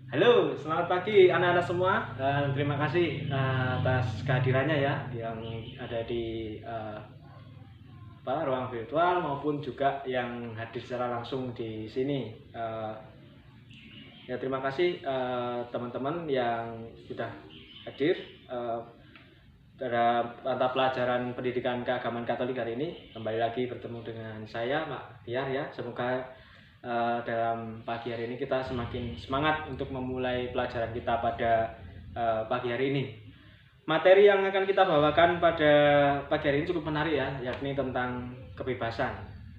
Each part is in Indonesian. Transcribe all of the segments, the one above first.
Halo, selamat pagi anak-anak semua. Dan terima kasih atas kehadirannya ya yang ada di ruang virtual maupun juga yang hadir secara langsung di sini. Ya terima kasih teman-teman yang sudah hadir dalam mata pelajaran pendidikan keagamaan Katolik hari ini. Kembali lagi bertemu dengan saya, Pak Tiar ya. Semoga dalam pagi hari ini kita semakin semangat untuk memulai pelajaran kita pada pagi hari ini. Materi yang akan kita bawakan pada pagi hari ini cukup menarik ya, yakni tentang kebebasan.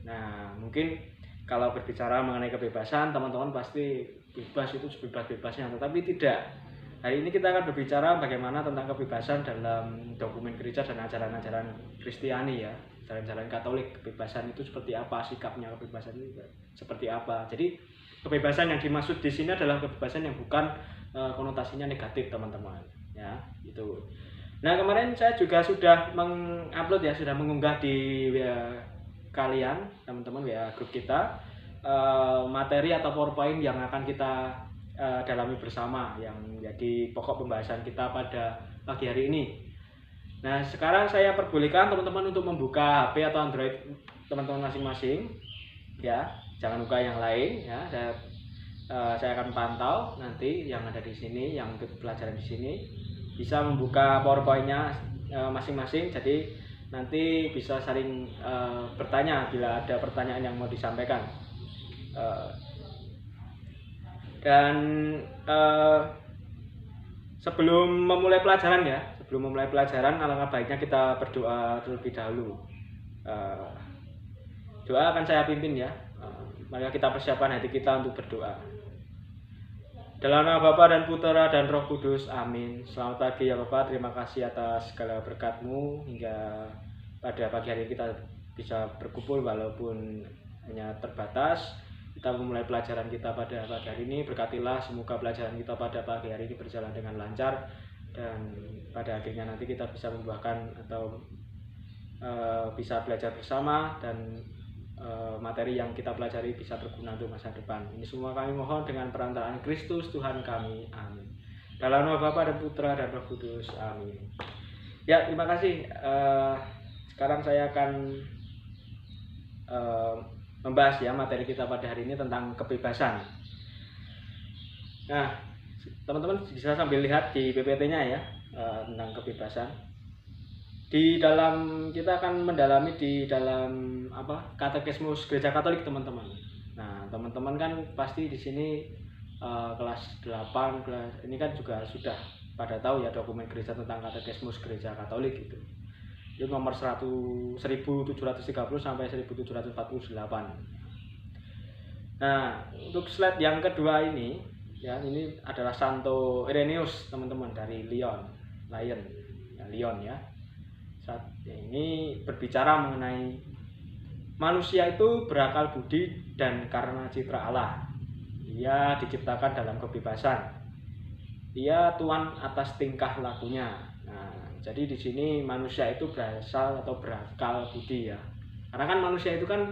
Nah, mungkin kalau berbicara mengenai kebebasan, teman-teman pasti bebas itu sebebas-bebasnya, tetapi tidak. Hari ini kita akan berbicara bagaimana tentang kebebasan dalam dokumen gereja dan ajaran-ajaran Kristiani ya, ajaran-ajaran Katolik. Kebebasan itu seperti apa, sikapnya kebebasan itu seperti apa. Jadi kebebasan yang dimaksud di sini adalah kebebasan yang bukan konotasinya negatif, teman-teman. Ya, itu. Nah, kemarin saya juga sudah mengupload ya, sudah mengunggah di WA kalian, teman-teman, WA grup kita, materi atau PowerPoint yang akan kita dalami bersama yang menjadi pokok pembahasan kita pada pagi hari ini. Nah, sekarang saya perbolehkan teman-teman untuk membuka HP atau Android teman-teman masing-masing, ya, jangan buka yang lain, ya. Saya akan pantau nanti yang ada di sini, yang ikut pelajaran di sini bisa membuka PowerPoint-nya masing-masing. Jadi nanti bisa saling bertanya bila ada pertanyaan yang mau disampaikan. Dan sebelum memulai pelajaran ya, alangkah baiknya kita berdoa terlebih dahulu. Doa akan saya pimpin ya. Mari kita persiapkan hati kita untuk berdoa. Dalam nama Bapa dan Putera dan Roh Kudus, amin. Selamat pagi ya Bapak, terima kasih atas segala berkat-Mu hingga pada pagi hari kita bisa berkumpul walaupun hanya terbatas. Kita memulai pelajaran kita pada pagi hari ini. Berkatilah semoga pelajaran kita pada pagi hari ini berjalan dengan lancar dan pada akhirnya nanti kita bisa membuahkan atau bisa belajar bersama dan materi yang kita pelajari bisa berguna untuk masa depan. Ini semua kami mohon dengan perantaraan Kristus Tuhan kami, amin. Dalam nama Bapa dan Putra dan Roh Kudus, amin. Ya, terima kasih. Sekarang saya akan membahas ya materi kita pada hari ini tentang kebebasan. Nah, teman-teman bisa sambil lihat di PPT-nya ya tentang kebebasan. Di dalam kita akan mendalami di dalam katekismus Gereja Katolik, teman-teman. Nah, teman-teman kan pasti di sini kelas 8 ini kan juga sudah pada tahu ya dokumen gereja tentang katekismus Gereja Katolik itu. Itu nomor 1730 sampai 1748. Nah, untuk slide yang kedua ini ya, ini adalah Santo Irenaeus, teman-teman, dari Lyon ya. Saat ini berbicara mengenai manusia itu berakal budi dan karena citra Allah. Ia diciptakan dalam kebebasan. Ia tuan atas tingkah lakunya. Nah, jadi di sini manusia itu berasal atau berakal budi ya. Karena kan manusia itu kan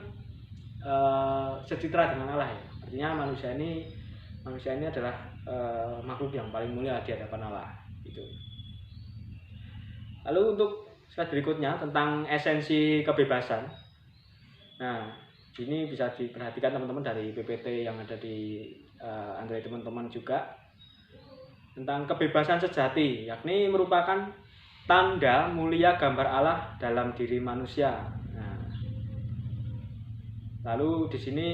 secitra dengan Allah ya. Artinya manusia ini adalah makhluk yang paling mulia di hadapan Allah gitu. Lalu untuk slide berikutnya tentang esensi kebebasan. Nah, ini bisa diperhatikan teman-teman dari PPT yang ada di Android teman-teman juga. Tentang kebebasan sejati, yakni merupakan tanda mulia gambar Allah dalam diri manusia. Nah, lalu di sini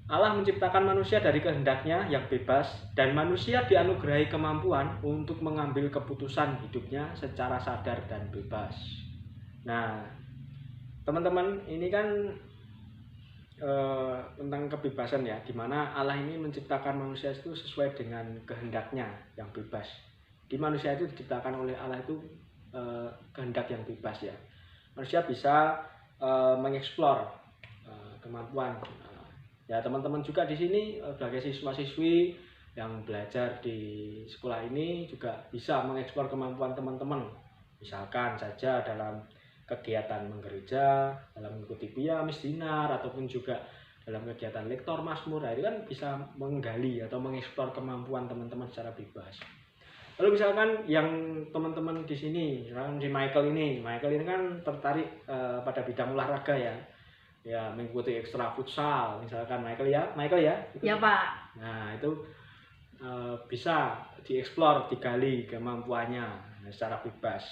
Allah menciptakan manusia dari kehendaknya yang bebas dan manusia dianugerahi kemampuan untuk mengambil keputusan hidupnya secara sadar dan bebas. Nah, teman-teman, ini kan tentang kebebasan ya, dimana Allah ini menciptakan manusia itu sesuai dengan kehendaknya yang bebas. Di manusia itu diciptakan oleh Allah itu kehendak yang bebas ya. Manusia bisa mengeksplor kemampuan. Ya, teman-teman juga di sini sebagai siswa-siswi yang belajar di sekolah ini juga bisa mengeksplor kemampuan teman-teman. Misalkan saja dalam kegiatan menggereja, dalam mengikuti biya, misinar, ataupun juga dalam kegiatan lektor Mazmur, itu kan bisa menggali atau mengeksplor kemampuan teman-teman secara bebas. Lalu misalkan yang teman-teman di sini, misalkan si Michael ini kan tertarik pada bidang olahraga ya mengikuti ekstra futsal misalkan Michael ya Ya Pak. Nah itu bisa dieksplor, digali kemampuannya secara bebas.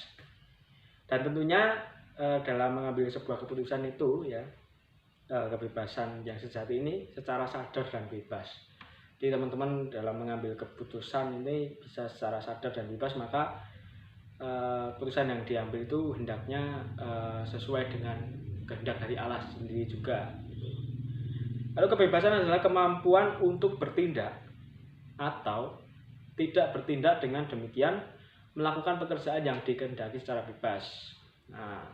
Dan tentunya dalam mengambil sebuah keputusan itu ya, kebebasan yang sejati ini secara sadar dan bebas. Jadi teman-teman dalam mengambil keputusan ini bisa secara sadar dan bebas, maka keputusan yang diambil itu hendaknya sesuai dengan kehendak dari Allah sendiri juga. Lalu kebebasan adalah kemampuan untuk bertindak atau tidak bertindak dengan demikian melakukan pekerjaan yang dikehendaki secara bebas. Nah,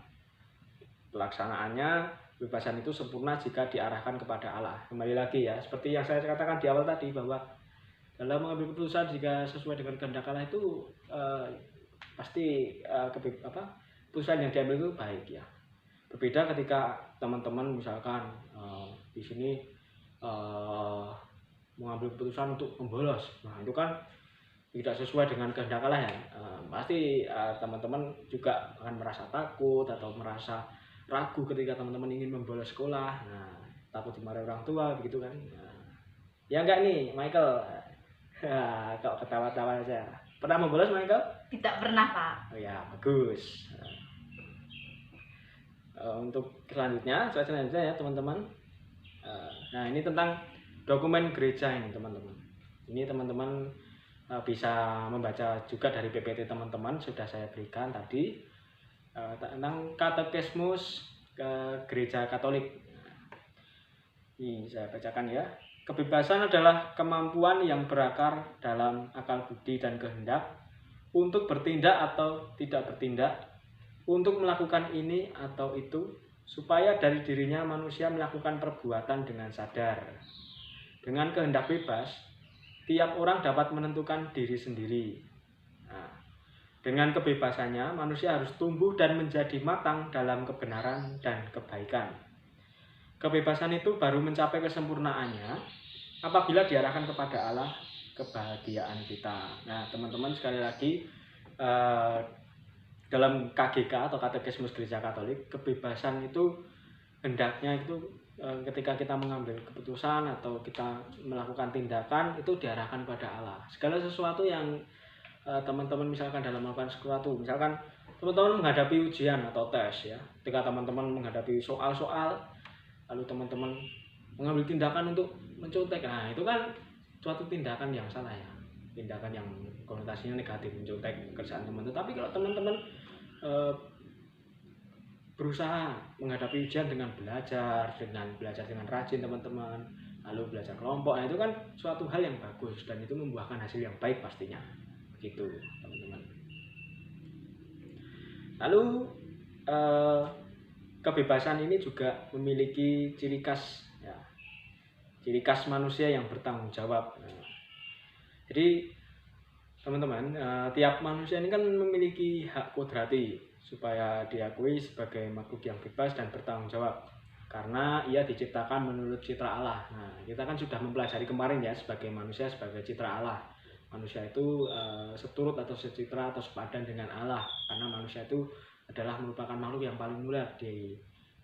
pelaksanaannya kebebasan itu sempurna jika diarahkan kepada Allah. Kembali lagi ya, seperti yang saya katakan di awal tadi bahwa dalam mengambil keputusan jika sesuai dengan kehendak Allah itu pasti keputusan yang diambil itu baik ya. Berbeda ketika teman-teman misalkan di sini mengambil keputusan untuk membolos. Nah, itu kan tidak sesuai dengan kehendak Allah ya. Pasti teman-teman juga akan merasa takut atau merasa ragu ketika teman-teman ingin membolos sekolah. Nah, takut dimarahi orang tua begitu kan. Nah, ya enggak nih, Michael. Kok ketawa-tawa aja. Pernah membolos, Michael? Tidak pernah, Pak. Oh ya, bagus. Untuk selanjutnya ya teman-teman. Nah, ini tentang dokumen gereja ini teman-teman. Ini teman-teman bisa membaca juga dari PPT teman-teman, sudah saya berikan tadi tentang katekismus gereja Katolik. Ini saya bacakan ya. Kebebasan adalah kemampuan yang berakar dalam akal budi dan kehendak untuk bertindak atau tidak bertindak, untuk melakukan ini atau itu, supaya dari dirinya manusia melakukan perbuatan dengan sadar. Dengan kehendak bebas, tiap orang dapat menentukan diri sendiri. Nah, dengan kebebasannya, manusia harus tumbuh dan menjadi matang dalam kebenaran dan kebaikan. Kebebasan itu baru mencapai kesempurnaannya apabila diarahkan kepada Allah kebahagiaan kita. Nah, teman-teman sekali lagi, dalam KGK atau Katekismus Gereja Katolik, kebebasan itu hendaknya itu ketika kita mengambil keputusan atau kita melakukan tindakan itu diarahkan pada Allah. Segala sesuatu yang teman-teman misalkan dalam melakukan sesuatu, misalkan teman-teman menghadapi ujian atau tes ya, ketika teman-teman menghadapi soal-soal lalu teman-teman mengambil tindakan untuk mencontek, nah itu kan suatu tindakan yang salah ya, tindakan yang konotasinya negatif, mencontek pekerjaan teman. Tetapi kalau teman-teman berusaha menghadapi ujian dengan belajar dengan rajin teman-teman, lalu belajar kelompok, nah itu kan suatu hal yang bagus dan itu membuahkan hasil yang baik pastinya, begitu teman-teman. Lalu kebebasan ini juga memiliki ciri khas ya, ciri khas manusia yang bertanggung jawab. Nah, jadi teman-teman, tiap manusia ini kan memiliki hak kodrati supaya diakui sebagai makhluk yang bebas dan bertanggung jawab karena ia diciptakan menurut citra Allah. Nah, kita kan sudah mempelajari kemarin ya, sebagai manusia sebagai citra Allah. Manusia itu seturut atau secitra atau sepadan dengan Allah karena manusia itu adalah merupakan makhluk yang paling mulia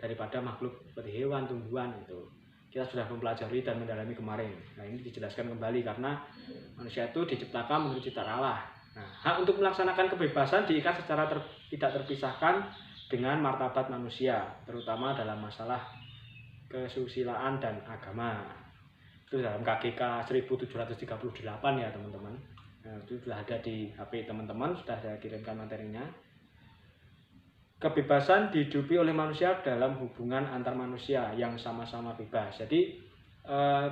daripada makhluk seperti hewan, tumbuhan itu. Kita sudah mempelajari dan mendalami kemarin. Nah, ini dijelaskan kembali karena manusia itu diciptakan menurut citra Allah. Nah, hak untuk melaksanakan kebebasan diikat secara tidak terpisahkan dengan martabat manusia, terutama dalam masalah kesusilaan dan agama. Itu dalam KGK 1738 ya teman-teman. Nah, itu sudah ada di HP teman-teman, sudah saya kirimkan materinya. Kebebasan dihidupi oleh manusia dalam hubungan antar manusia yang sama-sama bebas. Jadi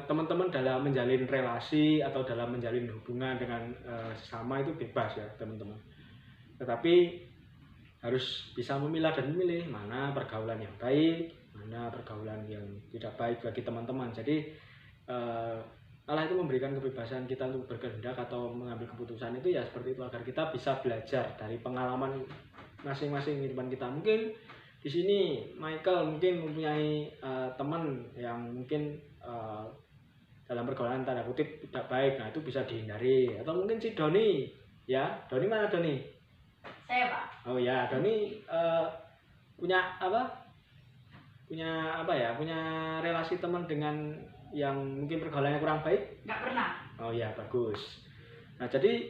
teman-teman dalam menjalin relasi atau dalam menjalin hubungan dengan sesama itu bebas ya teman-teman. Tetapi harus bisa memilah dan memilih mana pergaulan yang baik, mana pergaulan yang tidak baik bagi teman-teman. Jadi Allah itu memberikan kebebasan kita untuk berkehendak atau mengambil keputusan itu ya seperti itu, agar kita bisa belajar dari pengalaman masing-masing kehidupan kita. Mungkin di sini Michael mungkin mempunyai teman yang mungkin eh, dalam pergaulan tanda kutip tidak baik, nah itu bisa dihindari. Atau mungkin si Doni, ya Doni mana Doni? Saya Pak. Oh ya, Doni punya punya relasi teman dengan yang mungkin pergaulannya kurang baik? Nggak pernah. Oh ya, bagus. Nah jadi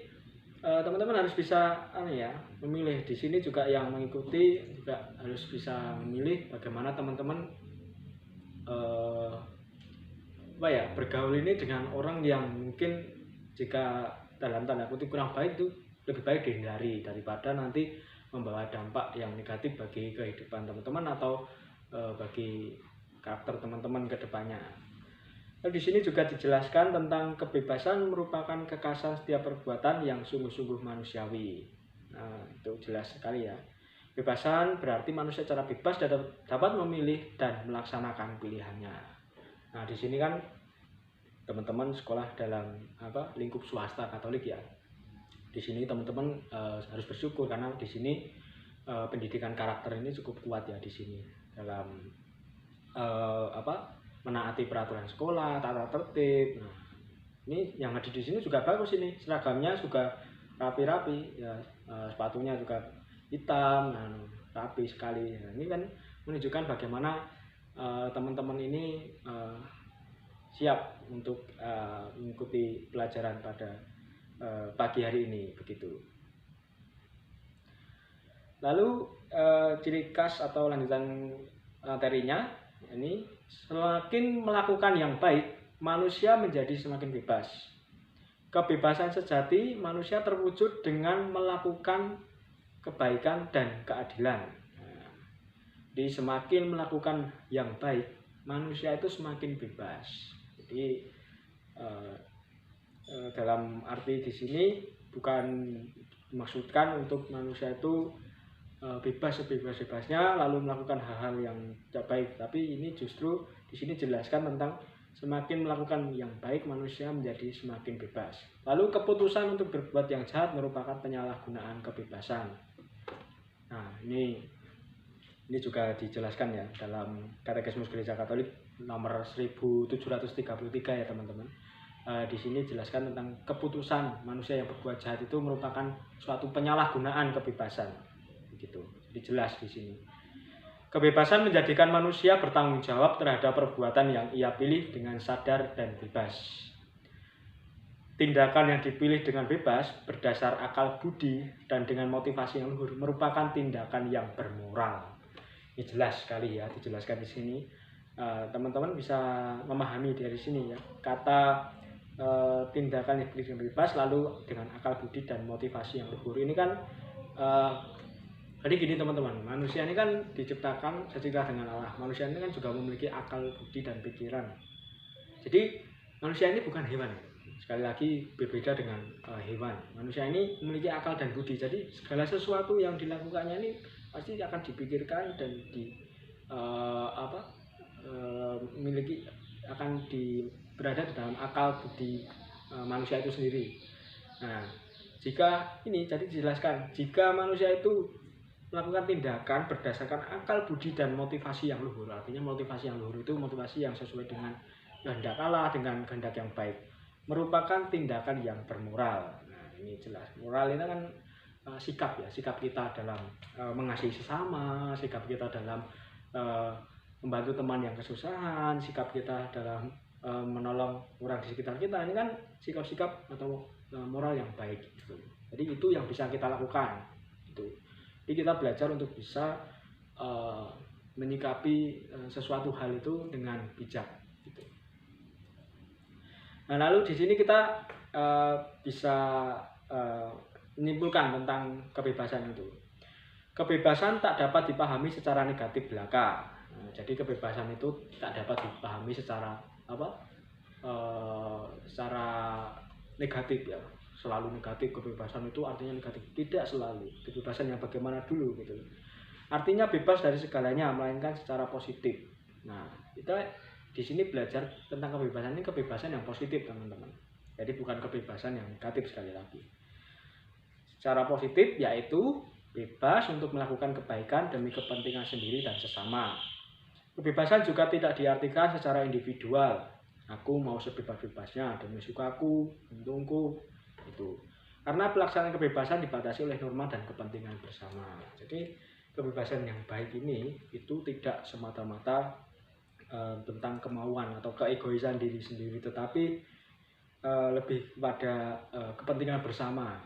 teman-teman harus bisa memilih. Di sini juga yang mengikuti juga harus bisa memilih bagaimana teman-teman bergaul ini dengan orang yang mungkin jika dalam tanda kutip kurang baik itu lebih baik dihindari daripada nanti membawa dampak yang negatif bagi kehidupan teman-teman atau bagi karakter teman-teman ke depannya. Nah, di sini juga dijelaskan tentang kebebasan merupakan kekhasan setiap perbuatan yang sungguh-sungguh manusiawi. Nah, itu jelas sekali ya. Kebebasan berarti manusia secara bebas dapat memilih dan melaksanakan pilihannya. Nah, di sini kan teman-teman sekolah dalam lingkup swasta Katolik ya. Di sini teman-teman harus bersyukur karena di sini pendidikan karakter ini cukup kuat ya di sini dalam menaati peraturan sekolah, tata tertib. Nah, ini yang ada di sini juga bagus ini, seragamnya juga rapi-rapi ya, sepatunya juga hitam, rapi sekali. Nah, ini kan menunjukkan bagaimana teman-teman ini siap untuk mengikuti pelajaran pada pagi hari ini begitu. Lalu ciri khas atau lanjutan materinya ini, semakin melakukan yang baik manusia menjadi semakin bebas. Kebebasan sejati manusia terwujud dengan melakukan kebaikan dan keadilan. Jadi semakin melakukan yang baik manusia itu semakin bebas. Jadi dalam arti di sini bukan dimaksudkan untuk manusia itu bebas sebebas-bebasnya lalu melakukan hal-hal yang tidak baik, tapi ini justru di sini jelaskan tentang semakin melakukan yang baik manusia menjadi semakin bebas. Lalu keputusan untuk berbuat yang jahat merupakan penyalahgunaan kebebasan. Nah, ini juga dijelaskan ya dalam Katekismus Gereja Katolik nomor 1733 ya teman-teman. Di sini jelaskan tentang keputusan manusia yang berbuat jahat itu merupakan suatu penyalahgunaan kebebasan. Gitu. Jadi jelas di sini. Kebebasan menjadikan manusia bertanggung jawab terhadap perbuatan yang ia pilih dengan sadar dan bebas. Tindakan yang dipilih dengan bebas berdasar akal budi dan dengan motivasi yang luhur merupakan tindakan yang bermoral. Ini jelas sekali ya dijelaskan di sini. Teman-teman bisa memahami dari sini ya. Kata tindakan yang dipilih dengan bebas lalu dengan akal budi dan motivasi yang luhur. Ini kan jadi gini teman-teman, manusia ini kan diciptakan sejajar dengan Allah. Manusia ini kan juga memiliki akal, budi, dan pikiran. Jadi manusia ini bukan hewan. Sekali lagi berbeda dengan hewan. Manusia ini memiliki akal dan budi. Jadi segala sesuatu yang dilakukannya ini pasti akan dipikirkan dan berada di dalam akal budi manusia itu sendiri. Nah, jika ini jadi dijelaskan, jika manusia itu melakukan tindakan berdasarkan akal budi dan motivasi yang luhur. Artinya motivasi yang luhur itu motivasi yang sesuai dengan kehendak Allah, dengan kehendak yang baik, merupakan tindakan yang bermoral. Nah, ini jelas. Moral itu kan sikap ya, sikap kita dalam mengasihi sesama, sikap kita dalam membantu teman yang kesusahan, sikap kita dalam menolong orang di sekitar kita. Ini kan sikap-sikap atau moral yang baik gitu. Jadi itu yang bisa kita lakukan itu. Jadi kita belajar untuk bisa menyikapi sesuatu hal itu dengan bijak. Gitu. Nah, lalu di sini kita bisa menyimpulkan tentang kebebasan itu. Kebebasan tak dapat dipahami secara negatif belaka. Nah, jadi kebebasan itu tak dapat dipahami secara secara negatif ya. Selalu negatif, kebebasan itu artinya negatif. Tidak selalu. Kebebasan yang bagaimana dulu gitu. Artinya bebas dari segalanya, melainkan secara positif. Nah, kita di sini belajar tentang kebebasan ini, kebebasan yang positif teman-teman. Jadi bukan kebebasan yang negatif sekali lagi. Secara positif yaitu bebas untuk melakukan kebaikan demi kepentingan sendiri dan sesama. Kebebasan juga tidak diartikan secara individual. Aku mau sebebas-bebasnya demi sukaku, untungku itu. Karena pelaksanaan kebebasan dibatasi oleh norma dan kepentingan bersama. Jadi kebebasan yang baik ini itu tidak semata-mata tentang kemauan atau keegoisan diri sendiri, tetapi lebih pada kepentingan bersama,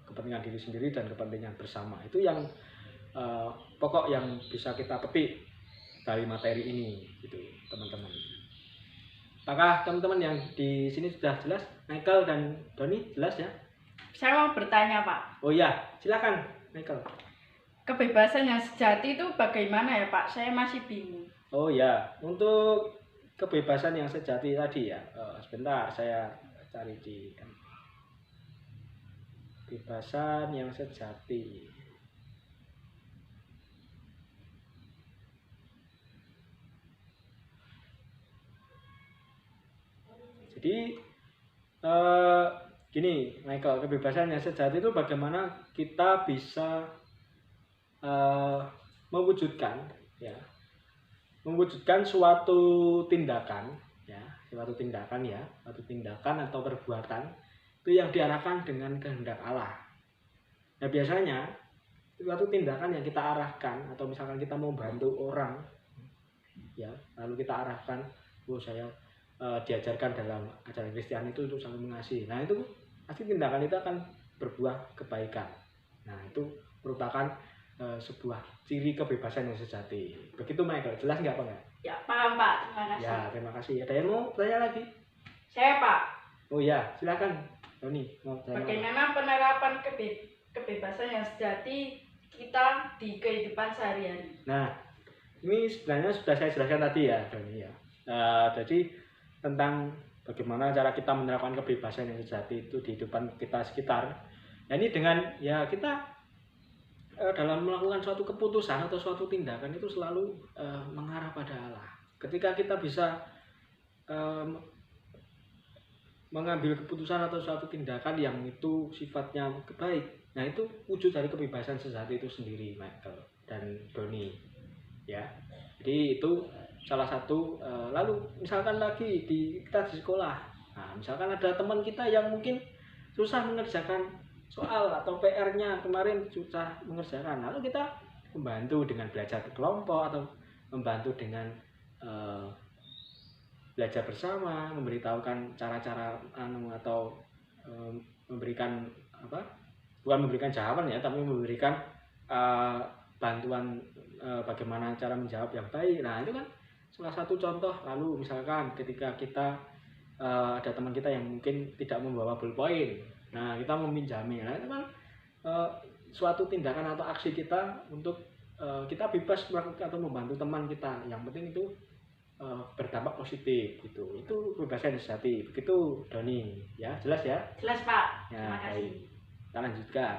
kepentingan diri sendiri dan kepentingan bersama. Itu yang pokok yang bisa kita petik dari materi ini, gitu teman-teman. Apakah teman-teman yang di sini sudah jelas? Michael dan Doni jelas ya? Saya mau bertanya, Pak. Oh ya, silakan Michael. Kebebasan yang sejati itu bagaimana ya, Pak? Saya masih bingung. Oh ya, untuk kebebasan yang sejati tadi ya, sebentar saya cari di kebebasan yang sejati. Jadi gini Michael, kebebasan yang sejati itu bagaimana kita bisa mewujudkan suatu tindakan suatu tindakan atau perbuatan itu yang diarahkan dengan kehendak Allah. Nah biasanya suatu tindakan yang kita arahkan, atau misalkan kita mau bantu orang ya, lalu kita arahkan, saya diajarkan dalam ajaran Kristiani itu untuk saling mengasihi. Nah itu pasti tindakan itu akan berbuah kebaikan. Nah itu merupakan sebuah ciri kebebasan yang sejati. Begitu Michael, jelas nggak Pak? Ya paham Pak, terima kasih. Ya terima kasih. Ada yang mau tanya lagi? Saya Pak. Oh ya, silakan Doni. Bagaimana penerapan kebebasan yang sejati kita di kehidupan sehari-hari? Nah ini sebenarnya sudah saya jelaskan tadi ya Doni ya. Jadi tentang bagaimana cara kita menerapkan kebebasan yang sejati itu di kehidupan kita sekitar. Nah ini dengan ya kita dalam melakukan suatu keputusan atau suatu tindakan itu selalu mengarah pada Allah. Ketika kita bisa mengambil keputusan atau suatu tindakan yang itu sifatnya baik, nah itu wujud dari kebebasan sejati itu sendiri, Michael dan Doni ya. Jadi itu salah satu. Lalu misalkan lagi kita di sekolah, nah misalkan ada teman kita yang mungkin susah mengerjakan soal atau PR-nya kemarin susah mengerjakan, lalu kita membantu dengan belajar kelompok atau membantu dengan belajar bersama, memberitahukan cara-cara atau memberikan bukan memberikan jawaban ya, tapi memberikan bantuan bagaimana cara menjawab yang baik. Nah itu kan salah satu contoh. Lalu misalkan ketika kita ada teman kita yang mungkin tidak membawa ballpoint, nah kita meminjami, nah itu kan suatu tindakan atau aksi kita untuk kita bebas melakukan atau membantu teman kita. Yang penting itu berdampak positif gitu. Itu kebebasan sejati. Begitu Doni ya, jelas ya? Jelas Pak. Ya, Terima kasih. Kita lanjutkan.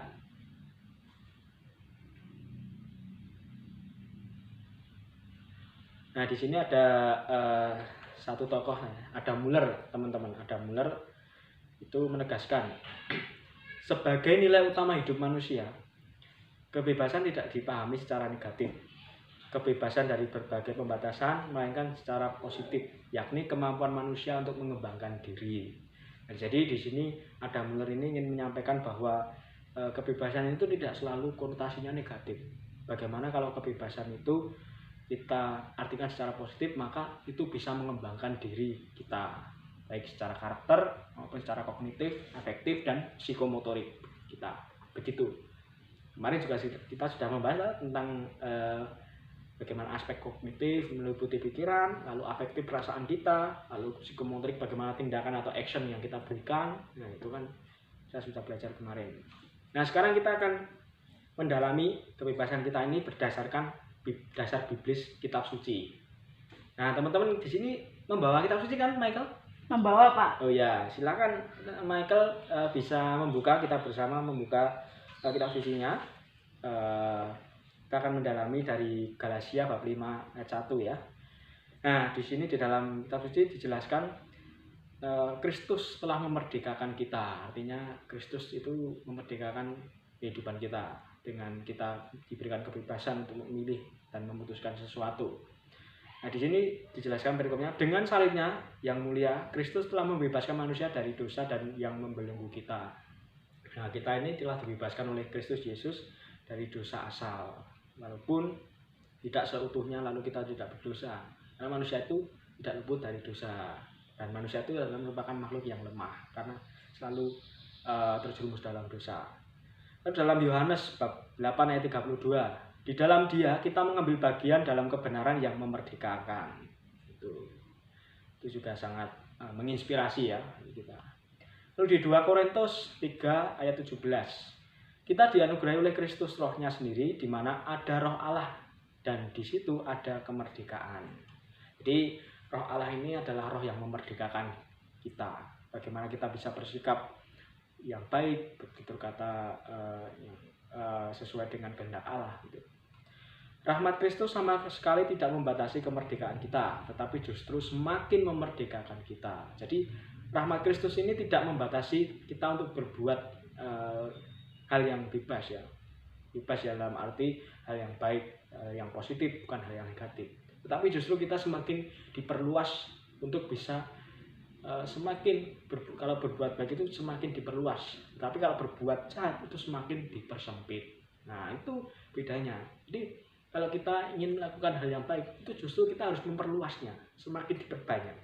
Nah di sini ada satu tokoh, ada Muller teman-teman. Ada Muller itu menegaskan sebagai nilai utama hidup manusia, kebebasan tidak dipahami secara negatif. Kebebasan dari berbagai pembatasan, melainkan secara positif, yakni kemampuan manusia untuk mengembangkan diri. Nah, jadi di sini ada Muller ini ingin menyampaikan bahwa kebebasan itu tidak selalu konotasinya negatif. Bagaimana kalau kebebasan itu kita artikan secara positif, maka itu bisa mengembangkan diri kita, baik secara karakter maupun secara kognitif, afektif, dan psikomotorik kita. Begitu. Kemarin juga kita sudah membahas tentang bagaimana aspek kognitif meliputi pikiran, lalu afektif perasaan kita, lalu psikomotorik bagaimana tindakan atau action yang kita berikan. Nah itu kan saya sudah belajar kemarin. Nah sekarang kita akan mendalami kebebasan kita ini berdasarkan dasar biblis kitab suci. Nah teman-teman di sini membawa kitab suci kan Michael? Membawa Pak. Oh ya, silakan Michael bisa membuka, kita bersama membuka kitab sucinya. Kita akan mendalami dari Galatia bab 5 ayat 1 ya. Nah, di sini di dalam kitab suci dijelaskan Kristus telah memerdekakan kita. Artinya Kristus itu memerdekakan kehidupan kita dengan kita diberikan kebebasan untuk memilih dan memutuskan sesuatu. Nah, di sini dijelaskan perikopnya, dengan salibnya yang mulia, Kristus telah membebaskan manusia dari dosa dan yang membelenggu kita. Nah, kita ini telah dibebaskan oleh Kristus Yesus dari dosa asal. Walaupun tidak seutuhnya lalu kita tidak berdosa. Karena manusia itu tidak luput dari dosa. Dan manusia itu adalah merupakan makhluk yang lemah karena selalu terjerumus dalam dosa. Dalam Yohanes bab 8 ayat 32, di dalam Dia kita mengambil bagian dalam kebenaran yang memerdekakan. Itu juga sangat menginspirasi ya kita. Lalu di 2 Korintus 3 ayat 17, kita dianugerahi oleh Kristus rohnya sendiri, di mana ada roh Allah dan di situ ada kemerdekaan. Jadi roh Allah ini adalah roh yang memerdekakan kita. Bagaimana kita bisa bersikap yang baik, begitu kata sesuai dengan kehendak Allah gitu. Rahmat Kristus sama sekali tidak membatasi kemerdekaan kita, tetapi justru semakin memerdekakan kita. Jadi rahmat Kristus ini tidak membatasi kita untuk berbuat hal yang bebas ya. Bebas ya dalam arti hal yang baik, yang positif, bukan hal yang negatif. Tetapi justru kita semakin diperluas untuk bisa kalau berbuat baik itu semakin diperluas, tapi kalau berbuat jahat itu semakin dipersempit. Nah, itu bedanya. Jadi kalau kita ingin melakukan hal yang baik itu justru kita harus memperluasnya, semakin diperbanyak.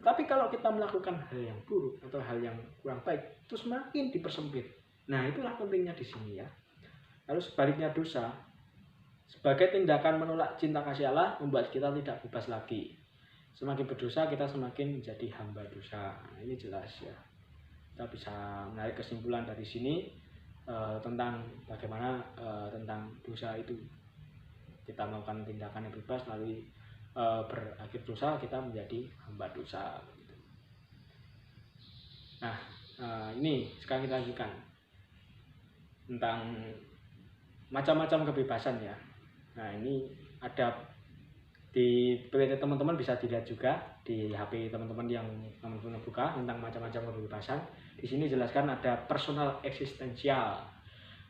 Tapi kalau kita melakukan hal yang buruk atau hal yang kurang baik itu semakin dipersempit. Nah, itulah pentingnya di sini ya. Lalu sebaliknya, dosa sebagai tindakan menolak cinta kasih Allah membuat kita tidak bebas lagi. Semakin berdosa kita semakin menjadi hamba dosa. Nah, ini jelas ya. Kita bisa menarik kesimpulan dari sini tentang bagaimana tentang dosa itu. Kita melakukan tindakan yang bebas lalu berakhir dosa, kita menjadi hamba dosa. Nah, ini sekarang kita lanjutkan tentang macam-macam kebebasan ya. Nah, ini ada di PPT teman-teman, bisa dilihat juga di HP teman-teman yang teman-teman buka tentang macam-macam kebebasan. Di sini jelaskan ada personal eksistensial,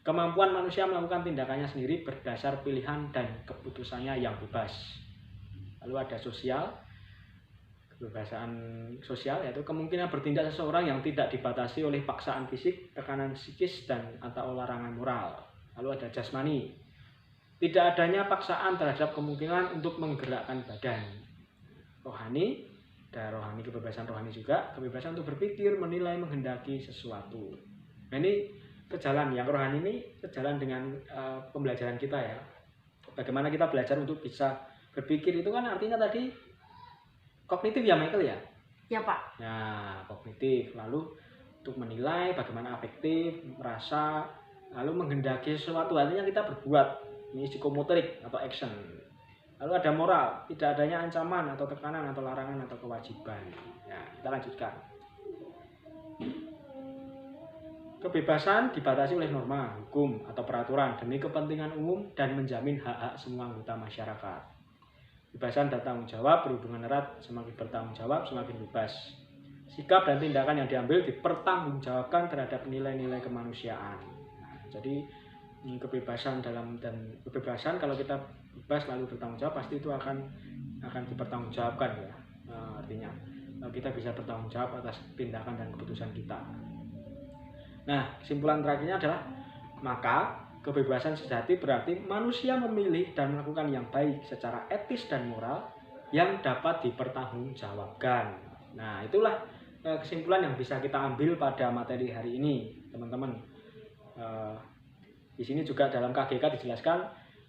kemampuan manusia melakukan tindakannya sendiri berdasar pilihan dan keputusannya yang bebas. Lalu ada sosial, kebebasan sosial yaitu kemungkinan bertindak seseorang yang tidak dibatasi oleh paksaan fisik, tekanan psikis dan atau larangan moral. Lalu ada jasmani, tidak adanya paksaan terhadap kemungkinan untuk menggerakkan badan. Rohani, ada rohani, kebebasan rohani juga, kebebasan untuk berpikir, menilai, menghendaki sesuatu. Nah, ini sejalan, yang rohani ini sejalan dengan pembelajaran kita ya. Bagaimana kita belajar untuk bisa berpikir, itu kan artinya tadi kognitif ya Michael ya? Ya Pak. Nah, kognitif, lalu untuk menilai, bagaimana afektif, merasa, lalu menghendaki sesuatu, artinya kita berbuat. Ini psikomotorik atau action. Lalu ada moral, tidak adanya ancaman atau tekanan atau larangan atau kewajiban. Ya, kita lanjutkan. Kebebasan dibatasi oleh norma, hukum atau peraturan demi kepentingan umum dan menjamin hak-hak semua anggota masyarakat. Kebebasan dan tanggung jawab berhubungan erat, semakin bertanggung jawab semakin bebas. Sikap dan tindakan yang diambil dipertanggungjawabkan terhadap nilai-nilai kemanusiaan. Nah, jadi kebebasan dan kebebasan, kalau kita bebas lalu bertanggung jawab, pasti itu akan dipertanggungjawabkan ya. Artinya kita bisa bertanggung jawab atas tindakan dan keputusan kita. Nah, kesimpulan terakhirnya adalah maka kebebasan sejati berarti manusia memilih dan melakukan yang baik secara etis dan moral yang dapat dipertanggungjawabkan. Nah, itulah kesimpulan yang bisa kita ambil pada materi hari ini, teman-teman. Di sini juga dalam KGK dijelaskan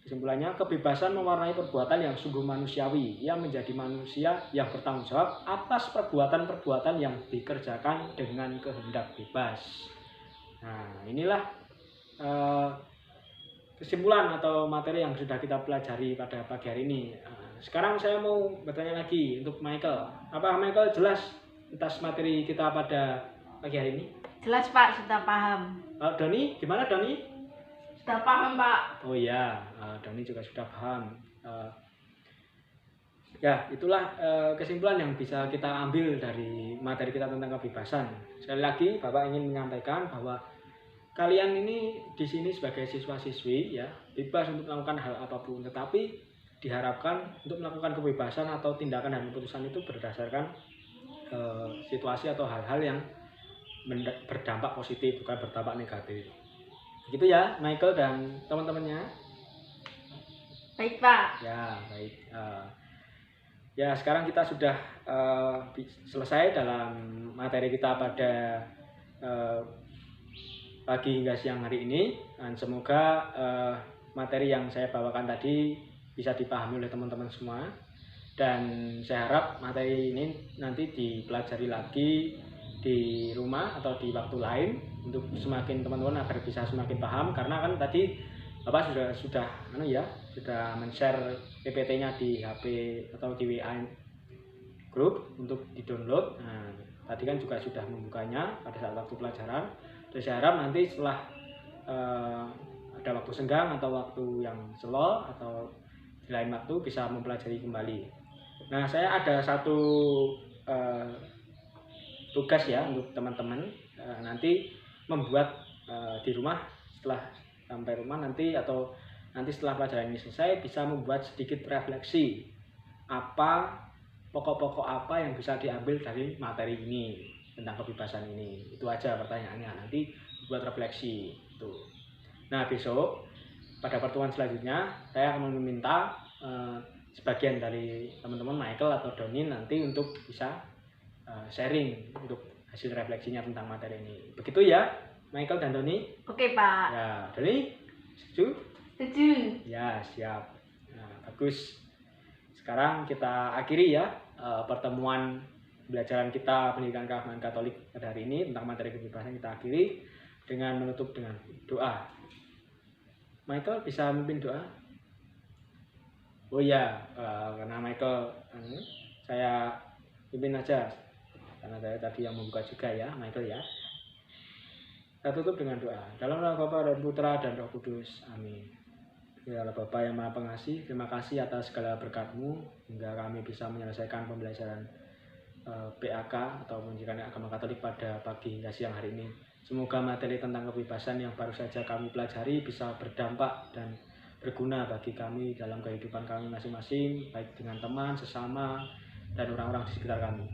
kesimpulannya, kebebasan mewarnai perbuatan yang sungguh manusiawi, yang menjadi manusia yang bertanggung jawab atas perbuatan-perbuatan yang dikerjakan dengan kehendak bebas. Nah, inilah kesimpulan atau materi yang sudah kita pelajari pada pagi hari ini. Sekarang saya mau bertanya lagi untuk Michael. Apa Michael jelas atas materi kita pada pagi hari ini? Jelas Pak, sudah paham. Doni, gimana Doni? Sudah paham Pak. Oh iya, Doni juga sudah paham. Ya, itulah kesimpulan yang bisa kita ambil dari materi kita tentang kebebasan. Sekali lagi, Bapak ingin menyampaikan bahwa kalian ini di sini sebagai siswa-siswi ya, bebas untuk melakukan hal apapun, tetapi diharapkan untuk melakukan kebebasan atau tindakan dan keputusan itu berdasarkan situasi atau hal-hal yang berdampak positif, bukan berdampak negatif. Begitu ya Michael dan teman-temannya. Baik Pak. Ya baik. Ya sekarang kita sudah selesai dalam materi kita pada pagi hingga siang hari ini, dan semoga materi yang saya bawakan tadi bisa dipahami oleh teman-teman semua, dan saya harap materi ini nanti dipelajari lagi di rumah atau di waktu lain untuk semakin teman-teman agar bisa semakin paham, karena kan tadi Bapak sudah men-share PPT-nya di HP atau di WA grup untuk di-download. Nah, tadi kan juga sudah membukanya pada saat waktu pelajaran. Dan saya harap nanti setelah ada waktu senggang atau waktu yang slow atau di lain waktu bisa mempelajari kembali. Nah, saya ada satu tugas ya untuk teman-teman, nanti membuat di rumah setelah sampai rumah nanti atau nanti setelah pelajaran ini selesai bisa membuat sedikit refleksi apa pokok-pokok apa yang bisa diambil dari materi ini tentang kebebasan ini. Itu aja pertanyaannya, nanti buat refleksi itu. Nah, besok pada pertemuan selanjutnya saya akan meminta sebagian dari teman-teman Michael atau Doni nanti untuk bisa sharing untuk hasil refleksinya tentang materi ini. Begitu ya Michael dan Doni? Oke Pak. Ya, Doni setuju? Setuju. Ya, siap. Nah, bagus. Sekarang kita akhiri ya pertemuan pembelajaran kita pendidikan keagamaan Katolik pada hari ini tentang materi kebebasan. Kita akhiri dengan menutup dengan doa. Michael bisa memimpin doa? Oh ya, karena Michael saya pimpin aja, karena saya tadi yang membuka juga ya Michael ya. Kita tutup dengan doa. Dalam nama Bapa dan Putra dan Roh Kudus. Amin. Ya Allah Bapa yang Maha Pengasih, terima kasih atas segala berkat-Mu hingga kami bisa menyelesaikan pembelajaran PAK atau pendidikan agama Katolik pada pagi hingga siang hari ini. Semoga materi tentang kebebasan yang baru saja kami pelajari bisa berdampak dan berguna bagi kami dalam kehidupan kami masing-masing, baik dengan teman, sesama, dan orang-orang di sekitar kami.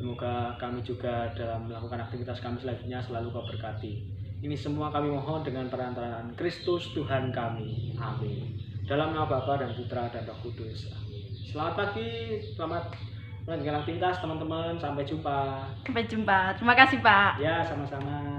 Semoga kami juga dalam melakukan aktivitas kami selanjutnya selalu Kau berkati. Ini semua kami mohon dengan perantaraan Kristus Tuhan kami. Amin. Dalam nama Bapa dan Putra dan Roh Kudus. Amin. Selamat pagi, selamat melanjutkan aktivitas teman-teman. Sampai jumpa. Sampai jumpa. Terima kasih Pak. Ya, sama-sama.